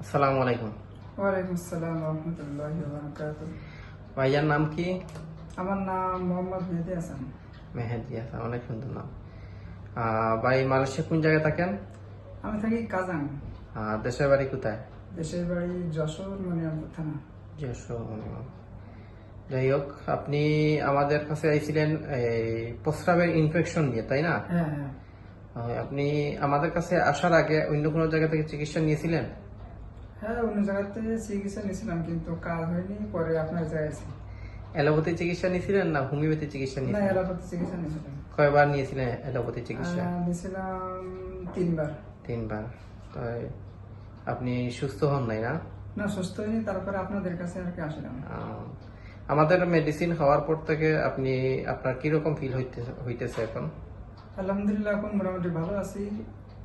আসসালামু আলাইকুম। ওয়ালাইকুম আসসালাম রহমতুল্লাহি ওয়া বারাকাতুহু। ভাইয়ার নাম কি? আমার নাম মোহাম্মদ মেহেদি হাসান। মেহেদি হাসান, অনেক সুন্দর নাম। ভাই মালয়েশিয়া কোন জায়গায় থাকেন? আমি থাকি কাজাং। দেশের বাড়ি কোথায়? দেশের বাড়ি যশোর মনিরামপুর থানা। যশোর। যাই হোক, আপনি আমাদের কাছে আইছিলেন এই প্রস্রাবের ইনফেকশন নিয়ে, তাই না? হ্যাঁ হ্যাঁ আপনি আমাদের কাছে আসার আগে অন্য কোনো জায়গা থেকে চিকিৎসা নিয়েছিলেন? হ্যাঁ, অন্য জায়গাতে চিকিৎসা নিয়েছিলাম কিন্তু কাজ হয়নি, পরে আপনার জায়গায় অ্যালোপ্যাথি চিকিৎসা নিয়েছিলেন না হোমিওপ্যাথি চিকিৎসা না, নিয়েছিলেন? এলাকাতে চিকিৎসা নিয়েছিলাম। কয়বার নিয়েছিলেন অ্যালোপ্যাথি চিকিৎসা? নিয়েছিলাম 3বার। 3বার। তাই আপনি সুস্থ হন নাই না? না, সুস্থ হয়নি, তারপরে আপনাদের কাছে আর কি আসলাম। আমাদের মেডিসিন খাওয়ার পর থেকে আপনার কিরকম ফিল হইতেছে এখন? আলহামদুলিল্লাহ, এখন মোটামুটি ভালো আছি।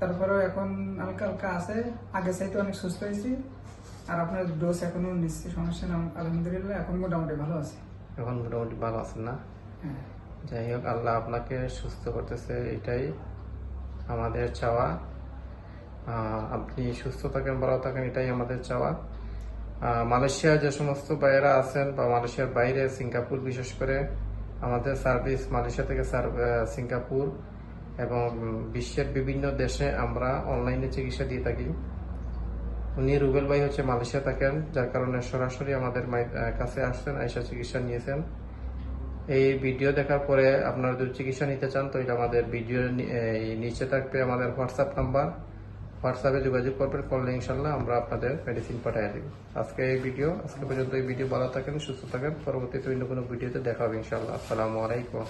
তারপরেও এখন হালকা হালকা আছে, আগে চাইতে অনেক সুস্থ হয়েছি। আর আপনার ডোজ এখনো নিচ্ছি, সমস্যা না। আলহামদুলিল্লাহ, এখন মোটামুটি ভালো আছে। এখন মোটামুটি ভালো আছেন না? হ্যাঁ। যাই হোক, আল্লাহ আপনাকে সুস্থ করতেছে, এটাই আমাদের চাওয়া। আপনি সুস্থ থাকেন, ভালো থাকেন, এটাই আমাদের চাওয়া। মালয়েশিয়ায় যে সমস্ত ভাইয়েরা আছেন বা মালয়েশিয়ার বাইরে সিঙ্গাপুর, বিশেষ করে আমাদের সার্ভিস মালয়েশিয়া থেকে সিঙ্গাপুর এবং বিশ্বের বিভিন্ন দেশে আমরা অনলাইনে চিকিৎসা দিয়ে থাকি। উনি রুবেল ভাই হচ্ছে মালয়েশিয়া থাকেন, যার কারণে সরাসরি আমাদের কাছে আসছেন, আইসা চিকিৎসা নিয়েছেন। এই ভিডিও দেখার পরে আপনারা যদি চিকিৎসা নিতে চান তো এটা আমাদের ভিডিও নিচে থাকবে আমাদের হোয়াটসঅ্যাপ নাম্বার। হোয়াটসঅ্যাপে যোগাযোগ করবেন, করলে ইনশাল্লাহ আমরা আপনাদের মেডিসিন পাঠিয়ে দেব। আজকে পর্যন্ত এই ভিডিও ভালো থাকেন, সুস্থ থাকেন। পরবর্তীতে অন্য কোনো ভিডিওতে দেখা হবে ইনশাল্লাহ। আসসালামু আলাইকুম।